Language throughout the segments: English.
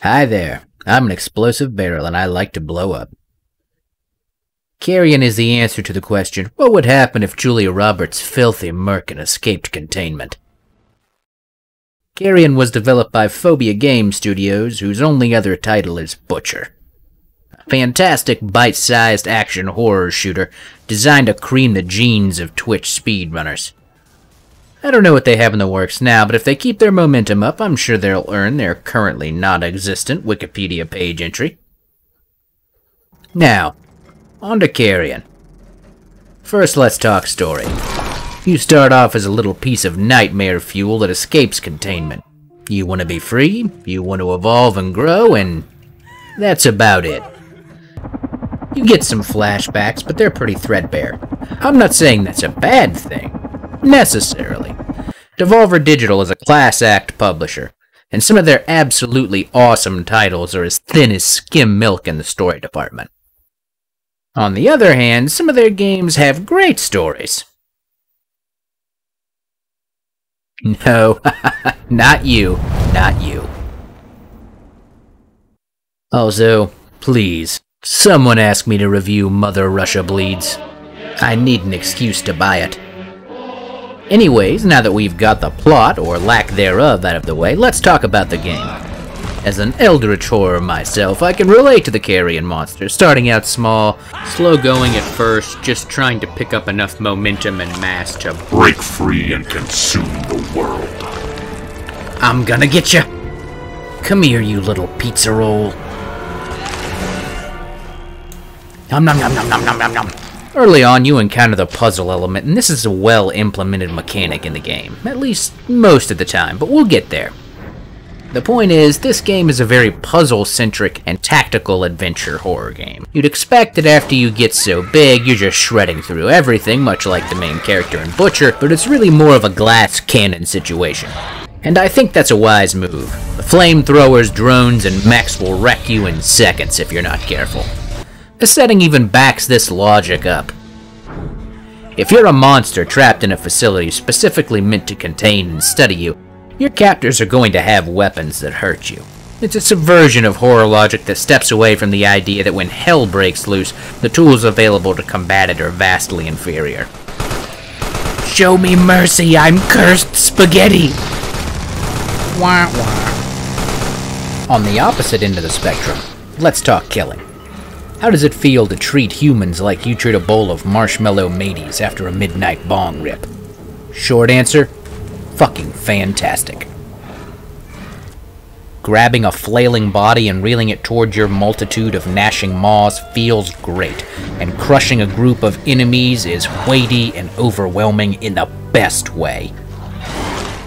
Hi there. I'm an explosive barrel and I like to blow up. Carrion is the answer to the question, what would happen if Julia Roberts' filthy merkin escaped containment? Carrion was developed by Phobia Game Studios, whose only other title is Butcher. A fantastic bite-sized action horror shooter designed to cream the genes of Twitch speedrunners. I don't know what they have in the works now, but if they keep their momentum up, I'm sure they'll earn their currently non-existent Wikipedia page entry. Now, on to Carrion. First, let's talk story. You start off as a little piece of nightmare fuel that escapes containment. You want to be free, you want to evolve and grow, and that's about it. You get some flashbacks, but they're pretty threadbare. I'm not saying that's a bad thing, necessarily. Devolver Digital is a class act publisher, and some of their absolutely awesome titles are as thin as skim milk in the story department. On the other hand, some of their games have great stories. No, not you, not you. Also, please, someone ask me to review Mother Russia Bleeds. I need an excuse to buy it. Anyways, now that we've got the plot, or lack thereof, out of the way, let's talk about the game. As an eldritch horror myself, I can relate to the Carrion monster, starting out small, slow going at first, just trying to pick up enough momentum and mass to break free and consume the world. I'm gonna get ya! Come here, you little pizza roll. Nom nom nom nom nom nom nom nom. Early on, you encounter the puzzle element, and this is a well-implemented mechanic in the game, at least most of the time, but we'll get there. The point is, this game is a very puzzle-centric and tactical adventure horror game. You'd expect that after you get so big, you're just shredding through everything, much like the main character in Butcher, but it's really more of a glass cannon situation. And I think that's a wise move. The flamethrowers, drones, and mechs will wreck you in seconds if you're not careful. The setting even backs this logic up. If you're a monster trapped in a facility specifically meant to contain and study you, your captors are going to have weapons that hurt you. It's a subversion of horror logic that steps away from the idea that when hell breaks loose, the tools available to combat it are vastly inferior. Show me mercy, I'm cursed spaghetti! Wah wah. On the opposite end of the spectrum, let's talk killing. How does it feel to treat humans like you treat a bowl of marshmallow mateys after a midnight bong rip? Short answer? Fucking fantastic. Grabbing a flailing body and reeling it toward your multitude of gnashing maws feels great, and crushing a group of enemies is weighty and overwhelming in the best way.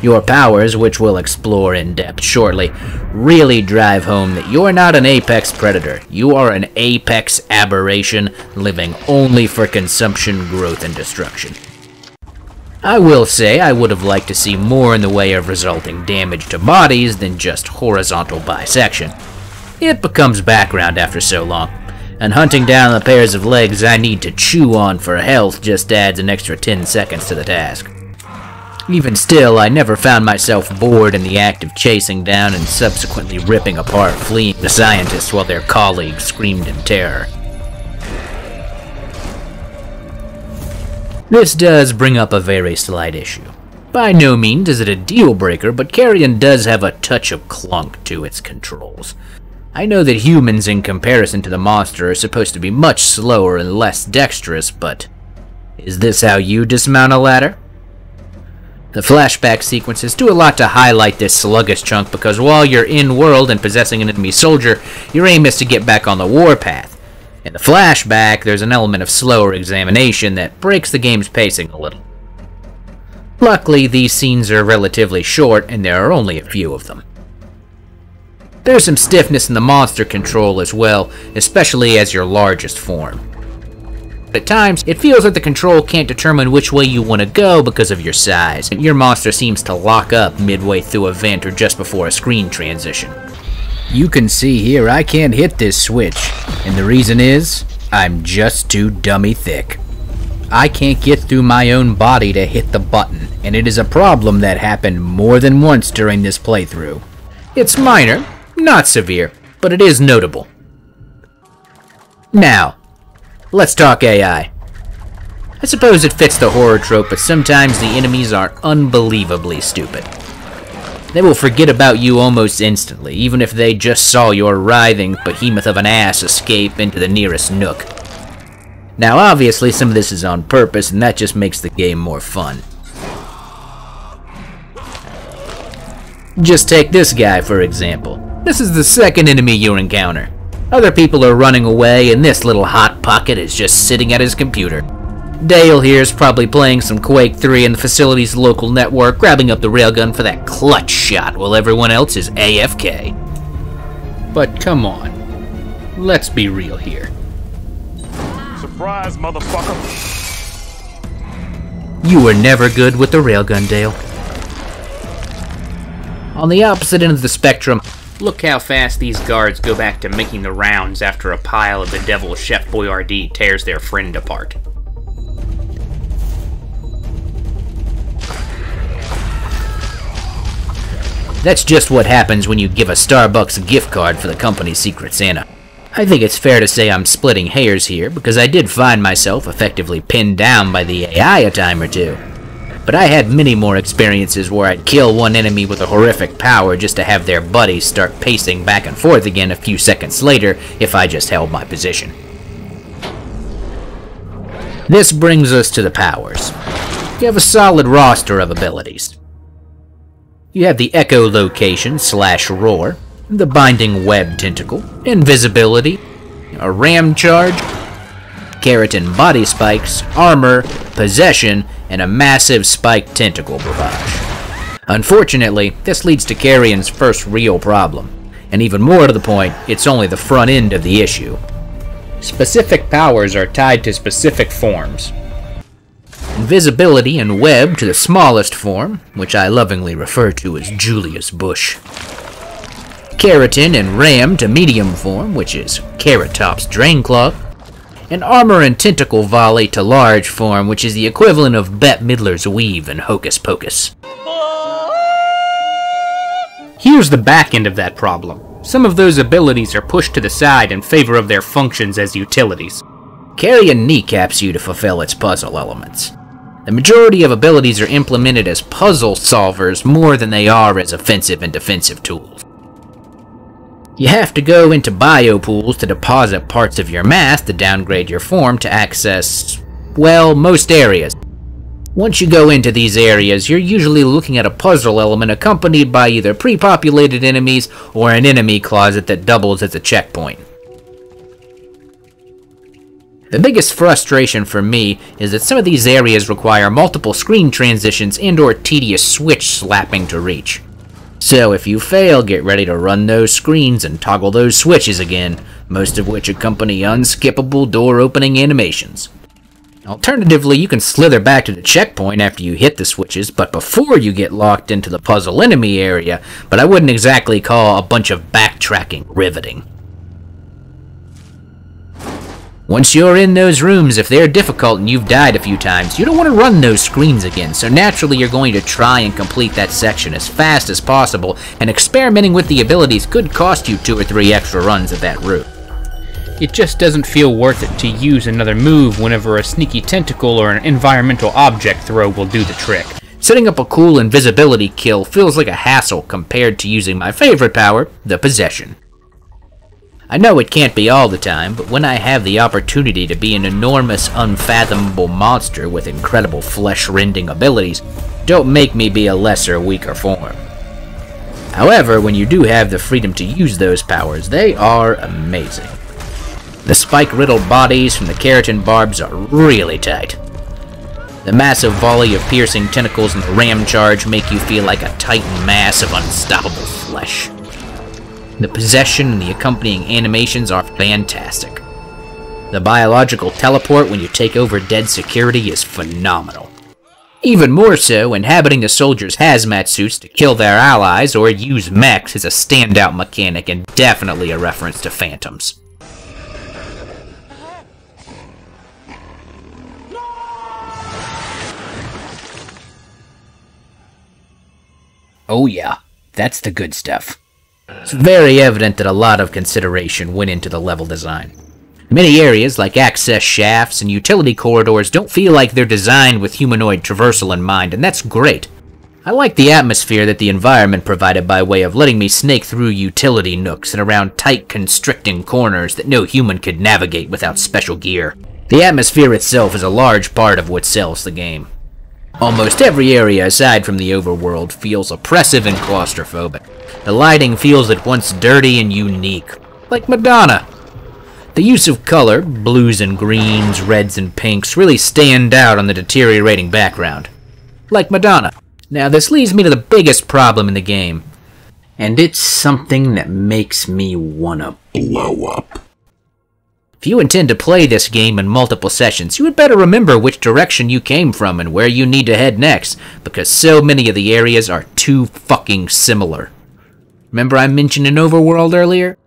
Your powers, which we'll explore in depth shortly, really drive home that you're not an apex predator. You are an apex aberration, living only for consumption, growth, and destruction. I will say I would have liked to see more in the way of resulting damage to bodies than just horizontal bisection. It becomes background after so long, and hunting down the pairs of legs I need to chew on for health just adds an extra 10 seconds to the task. Even still, I never found myself bored in the act of chasing down and subsequently ripping apart fleeing the scientists while their colleagues screamed in terror. This does bring up a very slight issue. By no means is it a deal-breaker, but Carrion does have a touch of clunk to its controls. I know that humans, in comparison to the monster, are supposed to be much slower and less dexterous, but is this how you dismount a ladder? The flashback sequences do a lot to highlight this sluggish chunk because while you're in-world and possessing an enemy soldier, your aim is to get back on the warpath. In the flashback, there's an element of slower examination that breaks the game's pacing a little. Luckily, these scenes are relatively short, and there are only a few of them. There's some stiffness in the monster control as well, especially as your largest form. At times, it feels like the control can't determine which way you want to go because of your size, and your monster seems to lock up midway through a vent or just before a screen transition. You can see here I can't hit this switch, and the reason is, I'm just too dummy thick. I can't get through my own body to hit the button, and it is a problem that happened more than once during this playthrough. It's minor, Not severe, but it is notable. Now, let's talk AI. I suppose it fits the horror trope, but sometimes the enemies are unbelievably stupid. They will forget about you almost instantly, even if they just saw your writhing behemoth of an ass escape into the nearest nook. Now, obviously, some of this is on purpose, and that just makes the game more fun. Just take this guy, for example. This is the second enemy you encounter. Other people are running away, and this little hot pocket is just sitting at his computer. Dale here is probably playing some Quake 3 in the facility's local network, grabbing up the railgun for that clutch shot while everyone else is AFK. But come on, let's be real here. Surprise, motherfucker! You were never good with the railgun, Dale. On the opposite end of the spectrum, look how fast these guards go back to making the rounds after a pile of the Devil Chef Boyardee tears their friend apart. That's just what happens when you give a Starbucks gift card for the company's Secret Santa. I think it's fair to say I'm splitting hairs here, because I did find myself effectively pinned down by the AI a time or two. But I had many more experiences where I'd kill one enemy with a horrific power just to have their buddies start pacing back and forth again a few seconds later if I just held my position. This brings us to the powers. You have a solid roster of abilities. You have the echolocation / roar, the binding web tentacle, invisibility, a ram charge, keratin body spikes, armor, possession, and a massive spiked tentacle barrage. Unfortunately, this leads to Carrion's first real problem, and even more to the point, it's only the front end of the issue. Specific powers are tied to specific forms. Invisibility and web to the smallest form, which I lovingly refer to as Julius Bush. Keratin and ram to medium form, which is Carrot Top's Drainclaw. And armor and tentacle volley to large form, which is the equivalent of Bette Midler's weave in Hocus Pocus. Here's the back end of that problem. Some of those abilities are pushed to the side in favor of their functions as utilities. Carrion kneecaps you to fulfill its puzzle elements. The majority of abilities are implemented as puzzle solvers more than they are as offensive and defensive tools. You have to go into biopools to deposit parts of your mass to downgrade your form to access, well, most areas. Once you go into these areas, you're usually looking at a puzzle element accompanied by either pre-populated enemies or an enemy closet that doubles as a checkpoint. The biggest frustration for me is that some of these areas require multiple screen transitions and/or tedious switch slapping to reach. So if you fail, get ready to run those screens and toggle those switches again, most of which accompany unskippable door-opening animations. Alternatively, you can slither back to the checkpoint after you hit the switches, but before you get locked into the puzzle enemy area, but I wouldn't exactly call a bunch of backtracking riveting. Once you're in those rooms, if they're difficult and you've died a few times, you don't want to run those screens again, so naturally you're going to try and complete that section as fast as possible, and experimenting with the abilities could cost you 2 or 3 extra runs at that route. It just doesn't feel worth it to use another move whenever a sneaky tentacle or an environmental object throw will do the trick. Setting up a cool invisibility kill feels like a hassle compared to using my favorite power, the possession. I know it can't be all the time, but when I have the opportunity to be an enormous, unfathomable monster with incredible flesh-rending abilities, don't make me be a lesser, weaker form. However, when you do have the freedom to use those powers, they are amazing. The spike-riddled bodies from the keratin barbs are really tight. The massive volley of piercing tentacles and the ram charge make you feel like a titan mass of unstoppable flesh. The possession and the accompanying animations are fantastic. The biological teleport when you take over dead security is phenomenal. Even more so, inhabiting the soldiers' hazmat suits to kill their allies or use mechs is a standout mechanic and definitely a reference to Phantoms. Oh yeah, that's the good stuff. It's very evident that a lot of consideration went into the level design. Many areas, like access shafts and utility corridors, don't feel like they're designed with humanoid traversal in mind, and that's great. I like the atmosphere that the environment provided by way of letting me snake through utility nooks and around tight, constricting corners that no human could navigate without special gear. The atmosphere itself is a large part of what sells the game. Almost every area aside from the overworld feels oppressive and claustrophobic. The lighting feels at once dirty and unique, like Madonna. The use of color, blues and greens, reds and pinks, really stand out on the deteriorating background, like Madonna. Now this leads me to the biggest problem in the game, and it's something that makes me wanna Blow up. If you intend to play this game in multiple sessions, you had better remember which direction you came from and where you need to head next, because so many of the areas are too fucking similar. Remember I mentioned an overworld earlier?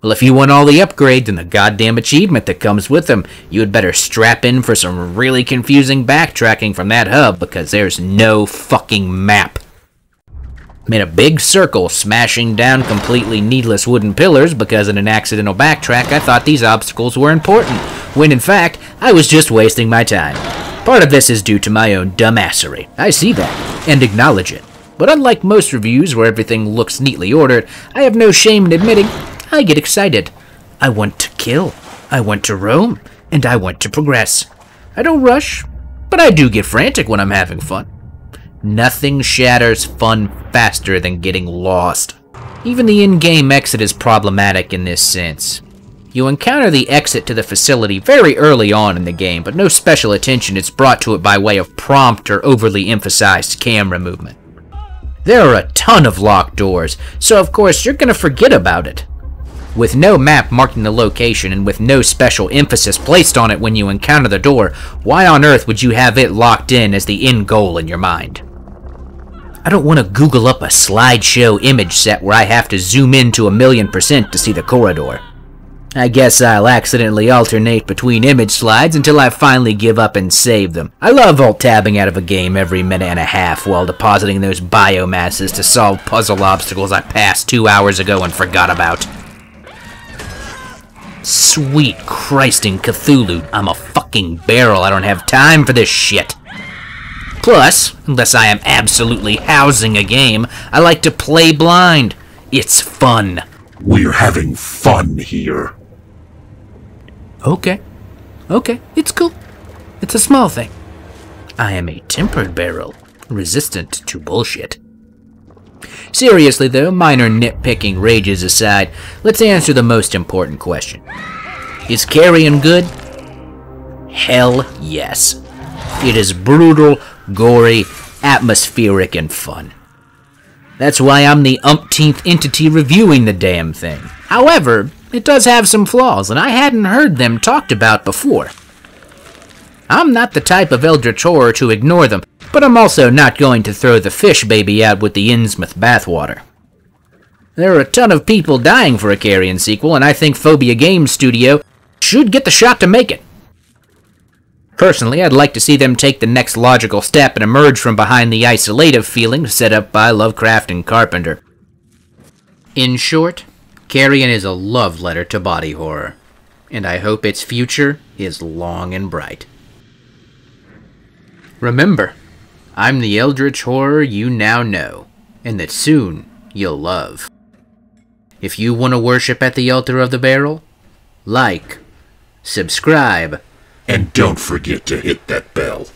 Well, if you want all the upgrades and the goddamn achievement that comes with them, you had better strap in for some really confusing backtracking from that hub, because there's no fucking map. Made a big circle smashing down completely needless wooden pillars because in an accidental backtrack I thought these obstacles were important, when in fact I was just wasting my time. Part of this is due to my own dumbassery. I see that, and acknowledge it. But unlike most reviews where everything looks neatly ordered, I have no shame in admitting I get excited. I want to kill, I want to roam, and I want to progress. I don't rush, but I do get frantic when I'm having fun. Nothing shatters fun faster than getting lost. Even the in-game exit is problematic in this sense. You encounter the exit to the facility very early on in the game, but no special attention is brought to it by way of prompt or overly emphasized camera movement. There are a ton of locked doors, so of course you're gonna forget about it. With no map marking the location and with no special emphasis placed on it when you encounter the door, why on earth would you have it locked in as the end goal in your mind? I don't want to Google up a slideshow image set where I have to zoom in to 1,000,000% to see the corridor. I guess I'll accidentally alternate between image slides until I finally give up and save them. I love alt-tabbing out of a game every minute and a half while depositing those biomasses to solve puzzle obstacles I passed 2 hours ago and forgot about. Sweet Christing Cthulhu, I'm a fucking barrel, I don't have time for this shit. Plus, unless I am absolutely housing a game, I like to play blind. It's fun. We're having fun here. Okay, it's cool. It's a small thing. I am a tempered barrel, resistant to bullshit. Seriously though, minor nitpicking rages aside, let's answer the most important question. Is Carrion good? Hell yes. It is brutal, gory, atmospheric, and fun. That's why I'm the umpteenth entity reviewing the damn thing. However, it does have some flaws, and I hadn't heard them talked about before. I'm not the type of eldritch horror to ignore them, but I'm also not going to throw the fish baby out with the Innsmouth bathwater. There are a ton of people dying for a Carrion sequel, and I think Phobia Games Studio should get the shot to make it. Personally, I'd like to see them take the next logical step and emerge from behind the isolative feeling set up by Lovecraft and Carpenter. In short, Carrion is a love letter to body horror, and I hope its future is long and bright. Remember, I'm the eldritch horror you now know, and that soon you'll love. If you want to worship at the altar of the barrel, like, subscribe, And don't forget to hit that bell.